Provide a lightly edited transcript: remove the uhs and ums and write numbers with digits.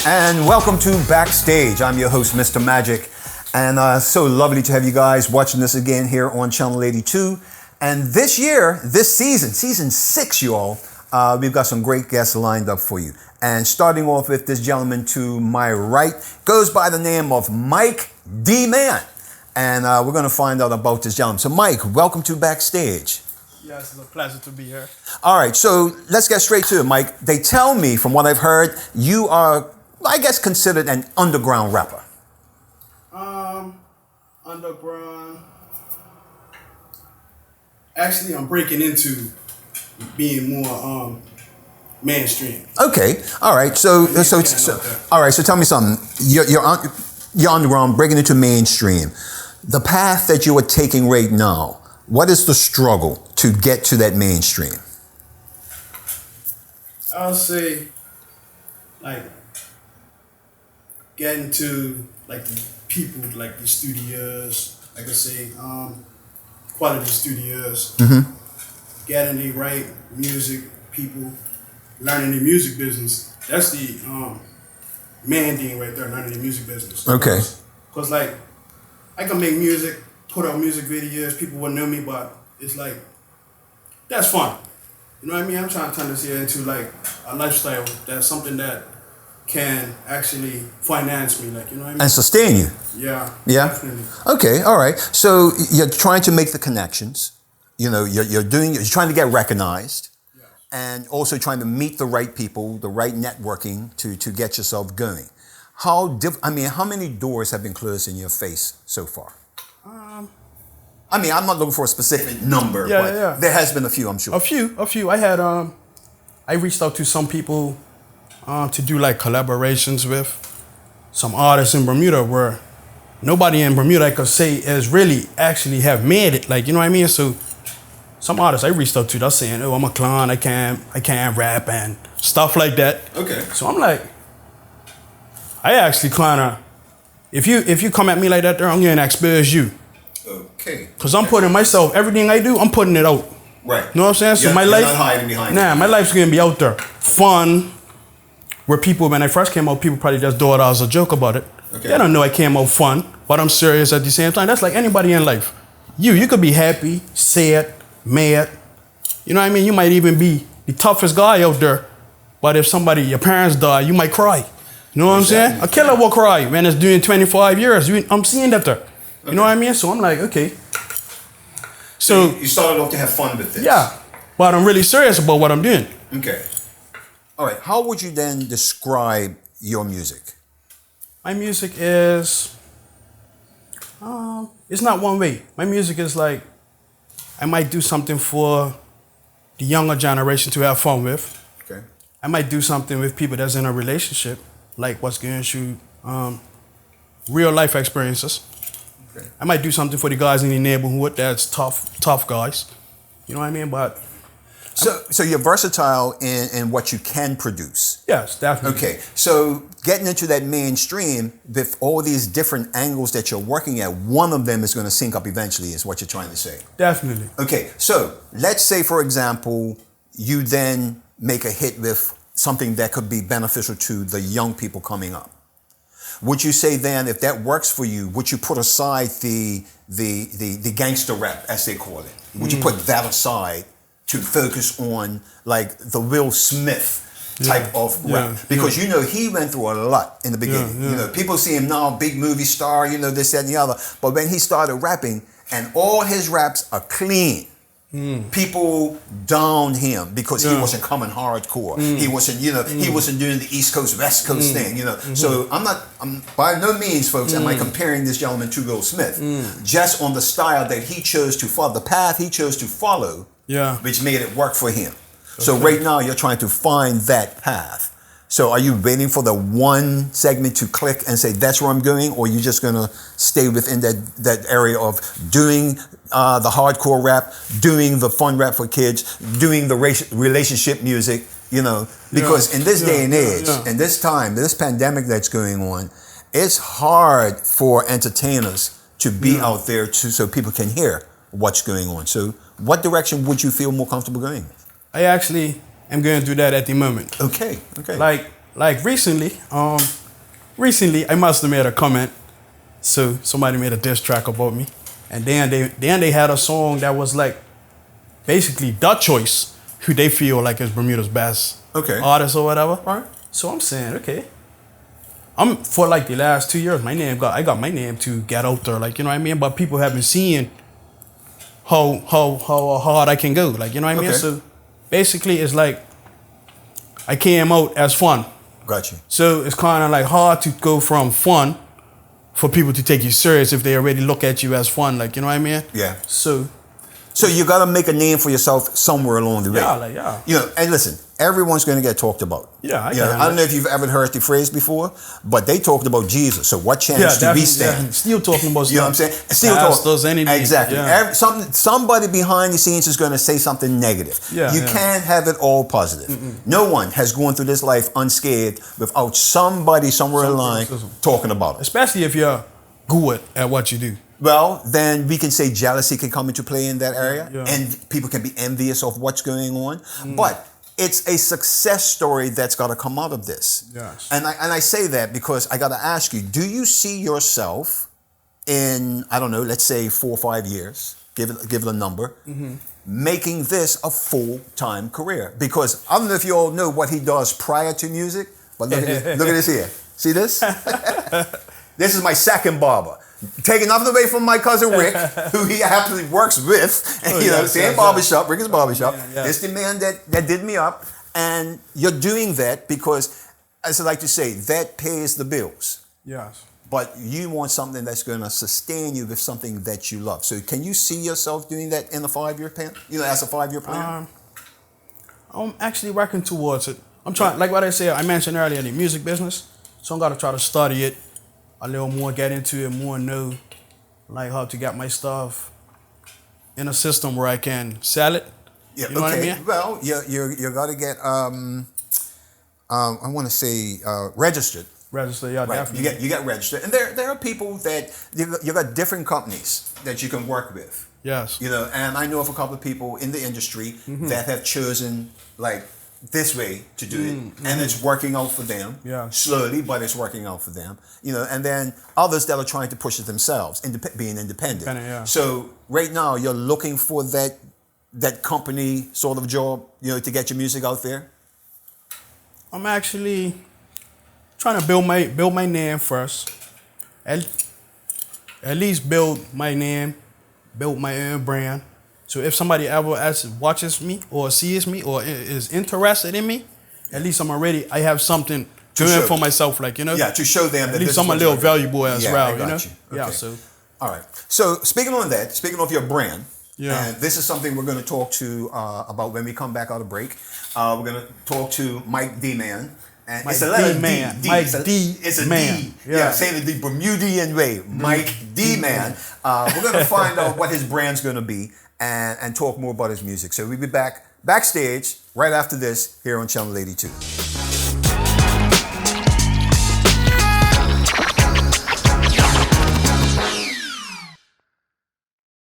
And welcome to Backstage. I'm your host, Mr. Magic. And so lovely to have you guys watching this again here on Channel 82. And this year, this season 6, you all, we've got some great guests lined up for you. And starting off with this gentleman to my right, goes by the name of MikeDMan. And we're going to find out about this gentleman. So Mike, welcome to Backstage. Yes, it's a pleasure to be here. All right, so let's get straight to it, Mike. They tell me, from what I've heard, you are, I guess, considered an underground rapper. Underground. Actually, I'm breaking into being more mainstream. Okay, all right. So all right. So tell me something. You're underground, breaking into mainstream. The path that you are taking right now. What is the struggle to get to that mainstream? I'll say, like, getting to like the people, like the studios, like I say, quality studios, getting the right music people, learning the music business. That's the main thing right there, learning the music business. Okay. Because like, I can make music, put out music videos, people will know me, but it's like, that's fun. You know what I mean? I'm trying to turn this here into like a lifestyle. That's something that can actually finance me, like, you know what I mean? And sustain you. Yeah. Yeah. Definitely. Okay. All right. So you're trying to make the connections. You know, you're trying to get recognized, Yeah. and also trying to meet the right people, the right networking to get yourself going. How many doors have been closed in your face so far? I mean, I'm not looking for a specific number, but there has been a few, I'm sure. A few. I had I reached out to some people to do like collaborations with some artists in Bermuda where nobody in Bermuda I could say is really actually have made it. Like, you know what I mean? So some artists I reached out to, they're saying, "Oh, I'm a clown. I can't rap and stuff like that." Okay. So I'm like, I actually kind of, if you come at me like that, there, I'm gonna expose you. Okay. Cause I'm putting myself, everything I do, I'm putting it out. Right. You know what I'm saying? So you're my life, not hiding behind it. My life's gonna be out there, fun. Where people, when I first came out, people probably just thought I was a joke about it. Okay. They don't know I came out fun, but I'm serious at the same time. That's like anybody in life. You could be happy, sad, mad. You know what I mean? You might even be the toughest guy out there, but if your parents die, you might cry. You know what I'm saying? A killer will cry when it's doing 25 years. I'm seeing that there. You know what I mean? So I'm like, okay. So you started off to have fun with this. Yeah, but I'm really serious about what I'm doing. Okay. All right. How would you then describe your music? My music is, it's not one way. My music is like, I might do something for the younger generation to have fun with. Okay. I might do something with people that's in a relationship, like what's going through real life experiences. Okay. I might do something for the guys in the neighborhood that's tough guys. You know what I mean? But so you're versatile in what you can produce. Yes, definitely. Okay, so getting into that mainstream with all these different angles that you're working at, one of them is going to sync up eventually, is what you're trying to say. Definitely. Okay, so let's say, for example, you then make a hit with something that could be beneficial to the young people coming up. Would you say then, if that works for you, would you put aside the gangster rap, as they call it? Would you put that aside to focus on like the Will Smith type of rap? Because you know he went through a lot in the beginning. You know, people see him now, big movie star, you know, this, that, and the other. But when he started rapping, and all his raps are clean. People downed him because he wasn't coming hardcore. He wasn't, he wasn't doing the East Coast, West Coast thing, So I'm by no means, folks, am I comparing this gentleman to Will Smith. Just on the style that he chose to follow, the path he chose to follow, which made it work for him. So right now you're trying to find that path. So are you waiting for the one segment to click and say, that's where I'm going? Or are you just going to stay within that area of doing the hardcore rap, doing the fun rap for kids, doing the relationship music, Because in this day and age, in this time, this pandemic that's going on, it's hard for entertainers to be out there so people can hear what's going on. So what direction would you feel more comfortable going? I actually am going to do that at the moment. Okay. Like, Like recently, I must have made a comment. So somebody made a diss track about me, and then they had a song that was like basically the choice who they feel like is Bermuda's best artist or whatever. Right. So I'm saying, okay, I'm for like the last 2 years, I got my name to get out there, like, you know what I mean. But people have been seeing how hard I can go, like, you know what I mean. Okay. So basically, it's like I came out as fun. Got you. So it's kind of like hard to go from fun for people to take you serious if they already look at you as fun, like, you know what I mean. Yeah. So you got to make a name for yourself somewhere along the way. Yeah. You know, and listen, everyone's going to get talked about. Yeah, I don't know if you've ever heard the phrase before, but they talked about Jesus. So what chance do we stand? Yeah, still talking about stuff. You know what I'm saying? Still talking. Exactly. Yeah. Somebody behind the scenes is going to say something negative. You can't have it all positive. No one has gone through this life unscathed without somebody somewhere in line talking about it. Especially if you're good at what you do. Well, then we can say jealousy can come into play in that area, Yeah. and people can be envious of what's going on. But it's a success story that's got to come out of this. Yes. And I say that because I got to ask you: do you see yourself in, I don't know, let's say 4 or 5 years? Give it a number. Making this a full-time career? Because I don't know if you all know what he does prior to music, but look at this here. See this? This is my second barber. Taking nothing away from my cousin Rick, who he happily works with. Same barbershop, Rick's barbershop. Yeah. It's the man that did me up. And you're doing that because, as I like to say, that pays the bills. Yes. But you want something that's going to sustain you with something that you love. So can you see yourself doing that in a 5-year plan? As a 5-year plan? I'm actually working towards it. I'm trying, like what I said, I mentioned earlier, in the music business. So I'm going to try to study it a little more, get into it more, know like how to get my stuff in a system where I can sell it. Yeah, you know what I mean? Well, you got to get I want to say registered. Register, yeah, Right. definitely. You get registered, and there are people that you got different companies that you can work with. Yes. And I know of a couple of people in the industry that have chosen like this way to do it, and it's working out for them. Yeah. Slowly, but it's working out for them. And then others that are trying to push it themselves, being independent. Yeah. So right now, you're looking for that company sort of job, to get your music out there. I'm actually trying to build my name first. At least build my name, build my own brand. So if somebody ever watches me or sees me or is interested in me, at least I have something to show for myself, like, Yeah, to show them that at least this I'm a is little what's valuable as well, I got you. Okay. Yeah, so. All right. So speaking of your brand, Yeah. and this is something we're going to talk to about when we come back out of break. We're going to talk to MikeDMan. And it's a letter MikeDMan. D. It's a MikeDMan. D. Yeah. Saying it the Bermudian way. MikeDMan. We're going to find out what his brand's going to be and talk more about his music. So we'll be back backstage right after this here on Channel 82.